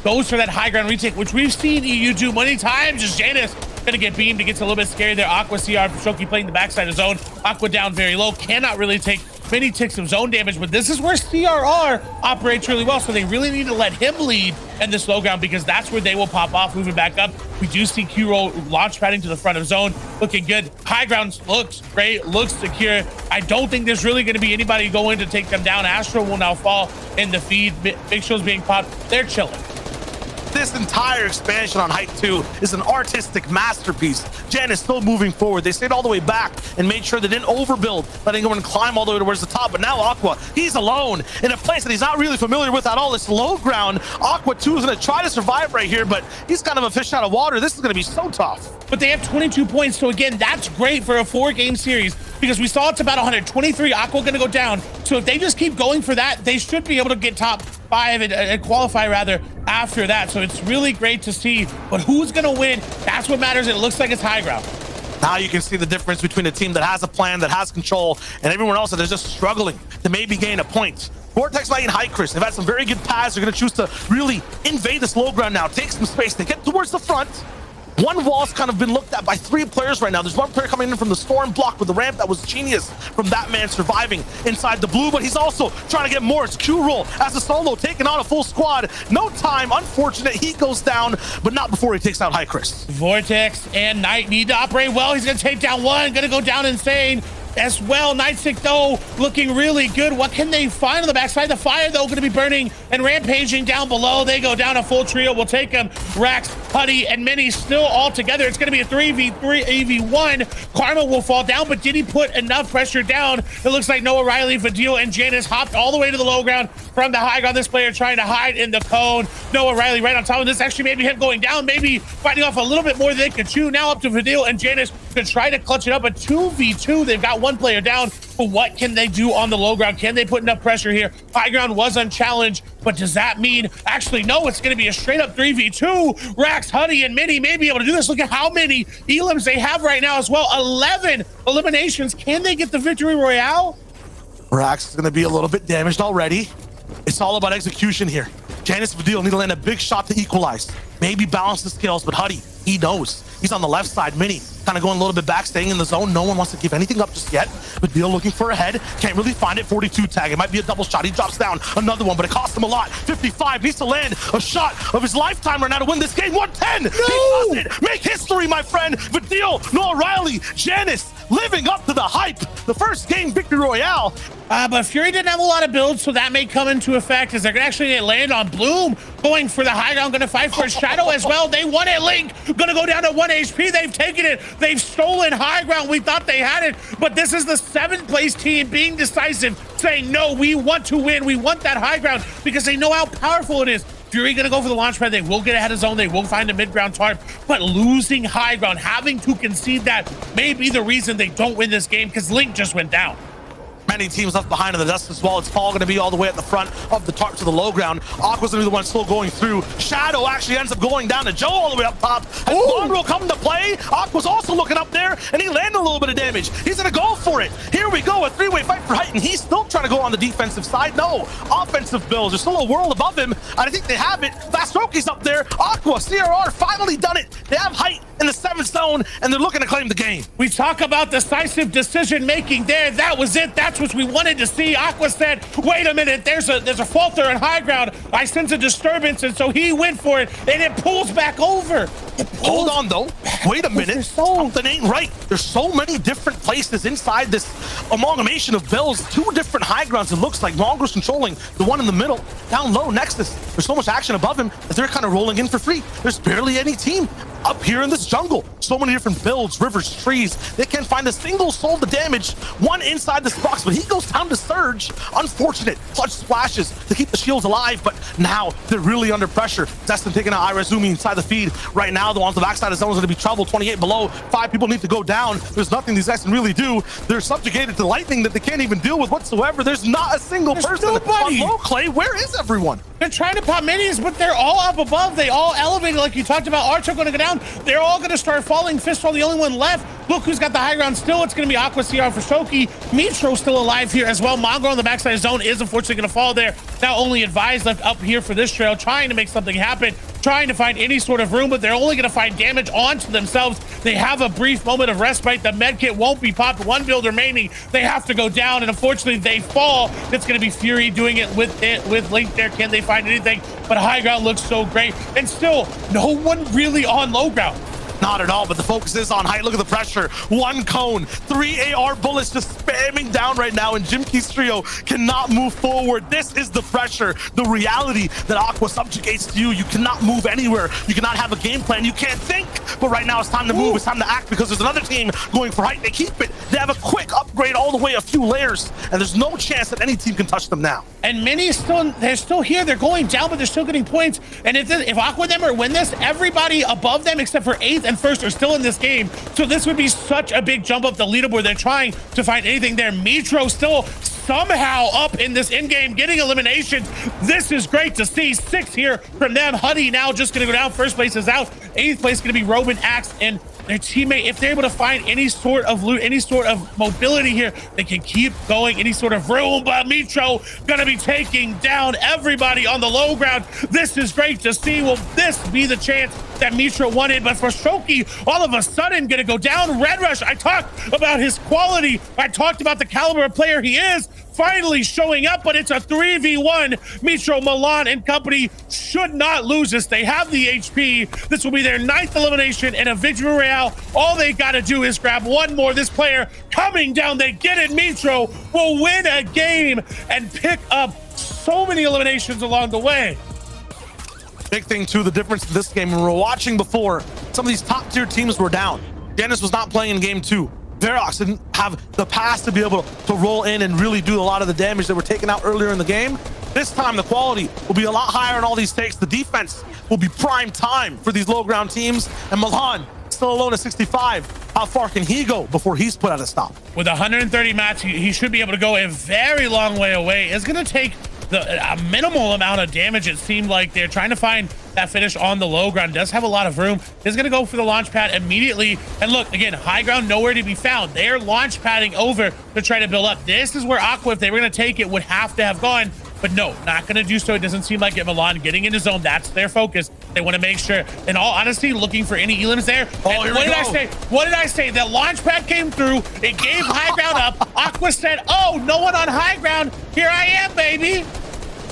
goes for that high ground retake, which we've seen EU do many times. Just Janus gonna get beamed. It gets a little bit scary there. Aqua CR Shoki playing the backside of zone. Aqua down very low, cannot really take many ticks of zone damage, but this is where CRR operates really well, so they really need to let him lead in this low ground because that's where they will pop off, moving back up. We do see Q-Roll launch padding to the front of zone, looking good. High ground looks great, looks secure. I don't think there's really going to be anybody going to take them down. Astro will now fall in the feed. Big Show's being popped. They're chilling. This entire expansion on Height 2 is an artistic masterpiece. Jen is still moving forward. They stayed all the way back and made sure they didn't overbuild, letting everyone climb all the way towards the top. But now Aqua, he's alone in a place that he's not really familiar with at all. This low ground. Aqua 2 is going to try to survive right here, but he's kind of a fish out of water. This is going to be so tough. But they have 22 points, so again, that's great for a 4-game series because we saw it's about 123. Aqua going to go down. So if they just keep going for that, they should be able to get top 5 and qualify rather after that. So it's really great to see, but who's going to win? That's what matters. It looks like it's high ground. Now you can see the difference between a team that has a plan, that has control, and everyone else that is just struggling to maybe gain a point. Vortex Light and Hycris, they've had some very good paths. They're going to choose to really invade this low ground now, take some space. They get towards the front. One wall's kind of been looked at by 3 players right now. There's one player coming in from the storm block with the ramp. That was genius from that man surviving inside the blue, but he's also trying to get more. It's Q-Roll as a solo taking on a full squad. No time, unfortunate. He goes down, but not before he takes out Hycris. Vortex and Knight need to operate well. He's gonna take down one, gonna go down insane as well. Nightstick though looking really good. What can they find on the backside? The fire though gonna be burning and rampaging down below. They go down a full trio. We'll take them. Rax, Putty, and Minnie still all together. It's gonna be a 3v3 AV1. Karma will fall down, but did he put enough pressure down? It looks like Noah, Riley, Vadil, and Janice hopped all the way to the low ground from the high ground. This player trying to hide in the cone. Noah, Riley right on top of this. Actually maybe him going down, maybe fighting off a little bit more than they could chew. Now up to Vadil and Janice to try to clutch it up. A 2v2. They've got one player down, but what can they do on the low ground? Can they put enough pressure here? High ground was unchallenged, but does that mean, actually no, it's going to be a straight up 3v2. Rax, Huddy, and Minnie may be able to do this. Look at how many elims they have right now as well. 11 eliminations. Can they get the victory royale? Rax is going to be a little bit damaged already. It's all about execution here. Janice and Vadil need to land a big shot to equalize. Maybe balance the scales, but Huddy, he knows. He's on the left side. Minnie kind of going a little bit back, staying in the zone. No one wants to give anything up just yet. But Deal looking for a head. Can't really find it. 42 tag. It might be a double shot. He drops down another one, but it costs him a lot. 55 needs to land a shot of his lifetime right now to win this game. 110. No! He does it. Make history, my friend. But Deal, Noah Riley, Janice living up to the hype. The first game victory royale. But Fury didn't have a lot of builds, so that may come into effect as they're gonna actually land on Bloom, going for the high ground, gonna fight for Shadow as well. They won it. Link gonna go down to 1 HP. They've taken it. They've stolen high ground. We thought they had it, but this is the 7th place team being decisive, saying no, we want to win. We want that high ground because they know how powerful it is. Fury gonna go for the launch pad. They will get ahead of zone. They will find a mid-ground tarp, but losing high ground, having to concede that may be the reason they don't win this game because Link just went down. Many teams left behind in the dust as well. It's all going to be all the way at the front of the tarp to the low ground. Aqua's going to be the one still going through. Shadow actually ends up going down to Joe all the way up top. As Mongraal coming to play, Aqua's also looking up there, and he landed a little bit of damage. He's going to go for it. Here we go, a 3-way fight for height, and he's still trying to go on the defensive side. No, offensive builds. There's still a world above him, and I think they have it. Fast Roki's up there. Aqua, CRR, finally done it. They have height in the 7th zone, and they're looking to claim the game. We talk about decisive decision-making there. That was it. That's what we wanted to see. Aqua said, wait a minute, there's a falter in high ground. I sense a disturbance, and so he went for it, and it pulls back over. Hold on, though. Wait a minute. Something ain't right. There's so many different places inside this amalgamation of builds. 2 different high grounds, it looks like. Mongraal's controlling the one in the middle. Down low, Nexus. There's so much action above him that they're kind of rolling in for free. There's barely any team up here in this jungle. So many different builds, rivers, trees. They can't find a single soul to damage. One inside this box, but he goes down to Surge. Unfortunate. Clutch splashes to keep the shields alive, but now they're really under pressure. Destin taking out Irazumi inside the feed. Right now, though, on the backside of the zone is going to be trouble. 28 below. 5 people need to go down. There's nothing these guys can really do. They're subjugated to lightning that they can't even deal with whatsoever. There's not a single person on low. Clay, where is everyone? They're trying to pop minis, but they're all up above. They all elevated like you talked about. Archer going to go down. They're all going to start falling. Fistful, the only one left. Look who's got the high ground still. It's going to be Aqua CR for Shoki. Mitro still alive here as well. Mongraal on the backside zone is unfortunately going to fall there. Now only Advise left up here for this trail, trying to make something happen, trying to find any sort of room, but they're only going to find damage onto themselves. They have a brief moment of respite. The med kit won't be popped. One build remaining. They have to go down, and unfortunately they fall. It's going to be Fury doing it with Link there. Can they find anything? But high ground looks so great, and still no one really on low ground. Not at all, but the focus is on height. Look at the pressure. One cone, 3 AR bullets just spamming down right now, and Jimky's trio cannot move forward. This is the pressure, the reality that Aqua subjugates to you. You cannot move anywhere. You cannot have a game plan. You can't think. But right now it's time to move. It's time to act, because there's another team going for height. They keep it. They have a quick upgrade all the way a few layers, and there's no chance that any team can touch them now. And many they're still here. They're going down, but they're still getting points. And if Aqua and them are win this, everybody above them except for 8th and 1st are still in this game. So this would be such a big jump up the leaderboard. They're trying to find anything there. Mitro still somehow up in this in-game, getting eliminations. This is great to see. 6 here from them. Huddy now just going to go down. 1st place is out. 8th place going to be Robin, Axe, and their teammate. If they're able to find any sort of loot, any sort of mobility here, they can keep going, any sort of room. But Mitro gonna be taking down everybody on the low ground. This is great to see. Will this be the chance that Mitro wanted? But for Shoki, all of a sudden gonna go down. Red Rush, I talked about his quality. I talked about the caliber of player he is. Finally showing up, but it's a 3v1. Mitro, Milan, and company should not lose this. They have the HP. This will be their 9th elimination and a victory royale. All they got to do is grab one more. This player coming down, they get it. Mitro will win a game and pick up so many eliminations along the way. Big thing too, the difference in this game, when we were watching before, some of these top tier teams were down. Dennis was not playing in game 2. Verox didn't have the pass to be able to roll in and really do a lot of the damage that were taken out earlier in the game. This time the quality will be a lot higher in all these takes. The defense will be prime time for these low ground teams. And Milan still alone at 65. How far can he go before he's put at a stop? With 130 mats, he should be able to go a very long way away. It's going to take a minimal amount of damage. It seemed like they're trying to find that finish on the low ground. Does have a lot of room. Is going to go for the launch pad immediately. And look, again, high ground nowhere to be found. They're launch padding over to try to build up. This is where Aqua, if they were going to take it, would have to have gone. But no, not going to do so. It doesn't seem like it. Milan getting into zone. That's their focus. They want to make sure, in all honesty, looking for any elims there. Oh, what did I say? What did I say? The launch pad came through. It gave high ground up. Aqua said, oh, no one on high ground. Here I am, baby.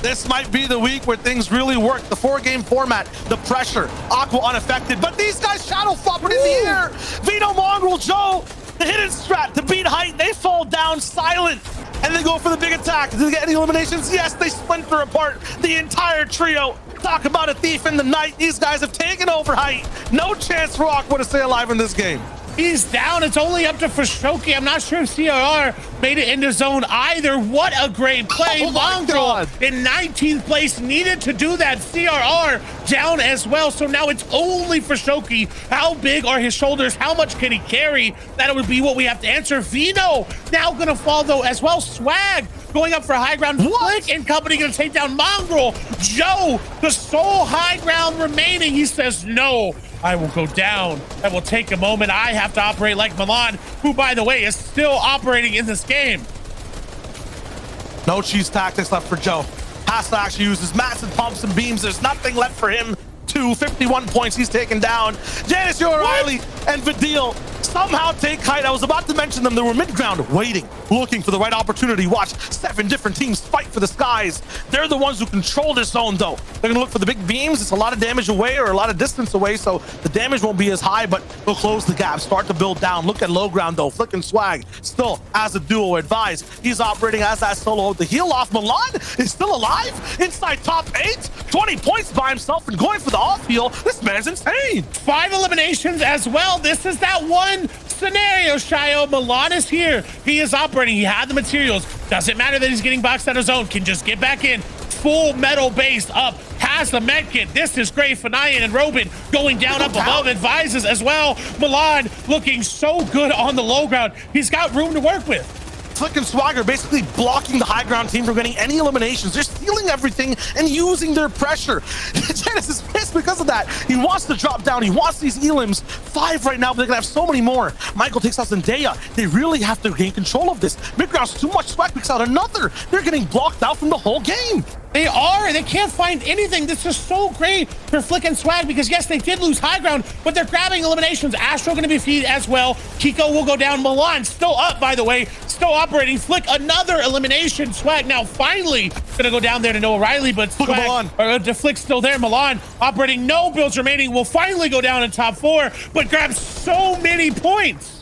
This might be the week where things really work. The 4-game format, the pressure, Aqua unaffected, but these guys shadow flopping in the air. Vito, Mongraal, Joe, the hidden strat to beat height. They fall down silent, and they go for the big attack. Did they get any eliminations? Yes, they splinter apart the entire trio. Talk about a thief in the night. These guys have taken over height. No chance for Aqua to stay alive in this game. He's down. It's only up to Shoki. I'm not sure if CRR made it into zone either. What a great play. Mongraal in 19th place needed to do that. CRR down as well. So now it's only for Shoki. How big are his shoulders? How much can he carry? That would be what we have to answer. Vino now going to fall though as well. Swag going up for high ground. Flick and company going to take down Mongraal. Joe, the sole high ground remaining. He says, no, I will go down. I will take a moment. I have to operate like Milan, who, by the way, is still operating in this game. No cheese tactics left for Joe. Has to actually use his massive pumps and beams. There's nothing left for him. 51 points he's taken down. Janice O'Reilly and Vidil somehow take height. I was about to mention them. They were mid-ground waiting, looking for the right opportunity. Watch 7 different teams fight for the skies. They're the ones who control this zone, though. They're gonna look for the big beams. It's a lot of damage away or a lot of distance away, so the damage won't be as high, but they'll close the gap, start to build down. Look at low ground, though. Flick and Swag still as a duo. Advise he's operating as that solo. The heal off. Milan is still alive inside top 8. 20 points by himself and going for the off heal. This man's insane. 5 eliminations as well. This is that one scenario, Shyo. Milan is here. He is operating. He had the materials. Doesn't matter that he's getting boxed out of zone. Can just get back in. Full metal base up. Has the med kit. This is great. Fanayan and Robin going down up above. Advises as well. Milan looking so good on the low ground. He's got room to work with. Flick and Swagger basically blocking the high ground team from getting any eliminations. They're stealing everything and using their pressure. Janice is pissed because of that. He wants to drop down. He wants these elims. 5 right now, but they're gonna have so many more. Michael takes out Zendaya. They really have to gain control of this. Midground's too much. Swag picks out another. They're getting blocked out from the whole game. They are. They can't find anything. This is so great for Flick and Swag because, yes, they did lose high ground, but they're grabbing eliminations. Astro going to be feed as well. Kiko will go down. Milan still up, by the way, still operating. Flick, another elimination. Swag now finally going to go down there to Noah Riley, but Swag, or Flick's still there. Milan operating. No builds remaining. Will finally go down in top 4, but grabs so many points.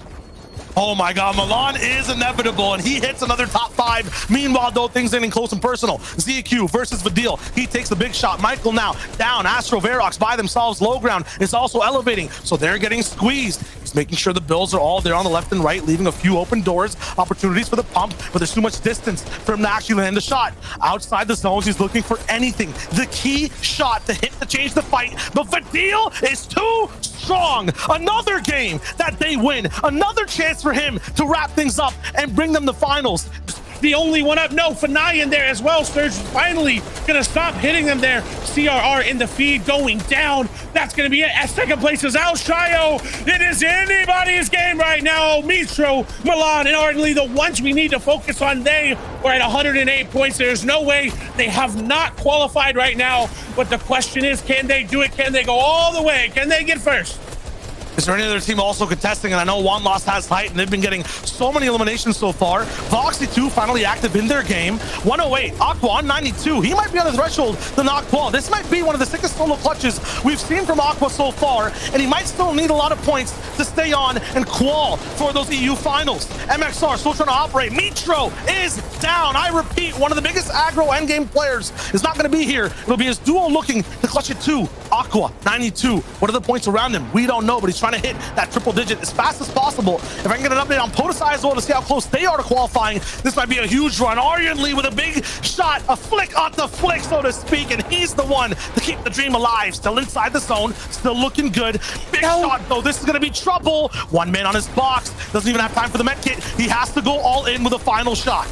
Oh my God, Milan is inevitable, and he hits another top 5. Meanwhile, though, things ending close and personal. ZQ versus Vidil. He takes the big shot. Michael now down. Astro, Verox by themselves. Low ground is also elevating, so they're getting squeezed. He's making sure the Bills are all there on the left and right, leaving a few open doors, opportunities for the pump, but there's too much distance for him to actually land the shot. Outside the zones, he's looking for anything. The key shot to hit to change the fight, but Vidil is too strong. Another game that they win. Another chance for him to wrap things up and bring them the finals. The only one up. No, Fanai in there as well. Surge finally gonna stop hitting them there. CRR in the feed going down. That's gonna be it. At second place is out. Shyo. It is anybody's game right now. Mitro, Milan, and Ardently, the ones we need to focus on. They are at 108 points. There's no way they have not qualified right now. But the question is, can they do it? Can they go all the way? Can they get first? Is there any other team also contesting? And I know One Lost has height, and they've been getting so many eliminations so far. Voxy 2 finally active in their game. 108, Aqua on 92. He might be on the threshold to knock Qual. This might be one of the sickest solo clutches we've seen from Aqua so far, and he might still need a lot of points to stay on and Qual for those EU finals. MXR still trying to operate. Mitro is down. I repeat, one of the biggest aggro endgame players is not going to be here. It'll be his duo looking to clutch it too. Aqua, 92. What are the points around him? We don't know, but he's trying to hit that triple digit as fast as possible. If I can get an update on Potasai as well to see how close they are to qualifying, this might be a huge run. Aryan Lee with a big shot, a flick off the flick, so to speak, and he's the one to keep the dream alive. Still inside the zone, still looking good. Big shot, though. This is going to be trouble. One man on his box. Doesn't even have time for the med kit. He has to go all in with a final shot.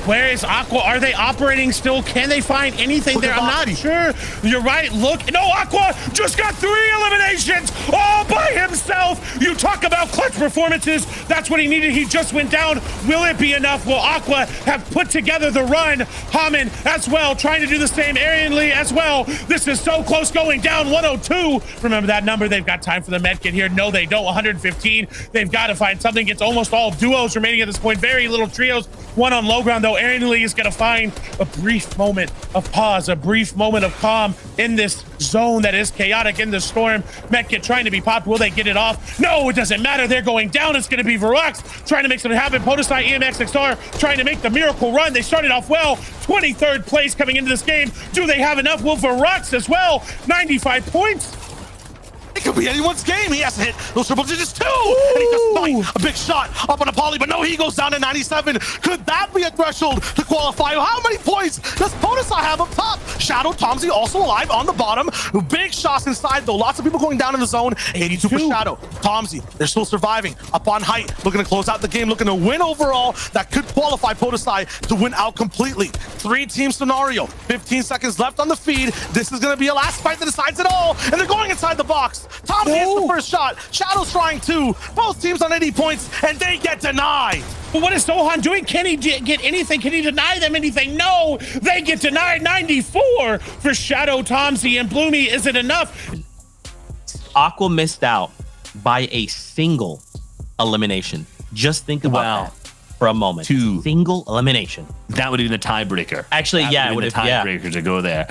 Where is Aqua? Are they operating still? Can they find anything there? I'm not sure. You're right. Look. No, Aqua just got 3 eliminations all by himself. You talk about clutch performances. That's what he needed. He just went down. Will it be enough? Will Aqua have put together the run? Haman as well, trying to do the same. Aryan Lee as well. This is so close, going down 102. Remember that number. They've got time for the med kit here. No, they don't. 115. They've got to find something. It's almost all duos remaining at this point. Very little trios. One on low ground, though. Aryan Lee is going to find a brief moment of pause, a brief moment of calm in this zone that is chaotic in the storm. Metkit trying to be popped. Will they get it off? No, it doesn't matter. They're going down. It's going to be Verox trying to make something happen. Podesai, EMX, XR trying to make the miracle run. They started off well. 23rd place coming into this game. Do they have enough? Will Verox as well? 95 points. It could be anyone's game. He has to hit those triple digits too. And he just fight a big shot up on a poly, but no, he goes down to 97. Could that be a threshold to qualify? How many points does Podesai have up top? Shadow Tomsy also alive on the bottom. Big shots inside though. Lots of people going down in the zone. 82 for Shadow. Tomsy, they're still surviving. Up on height, looking to close out the game, looking to win overall. That could qualify Podesai to win out completely. 3-team scenario. 15 seconds left on the feed. This is going to be a last fight that decides it all. And they're going inside the box. Tomsy hits the first shot. Shadow's trying too. Both teams on 80 points, and they get denied. But what is Sohan doing? Can he get anything? Can he deny them anything? No, they get denied. 94 for Shadow, Tomsy, and Bloomy. Is it enough? Aqua missed out by a single elimination. Just think about that for a moment. Single elimination. That would have been the tiebreaker. Actually, yeah, it would have been the tiebreaker to go there.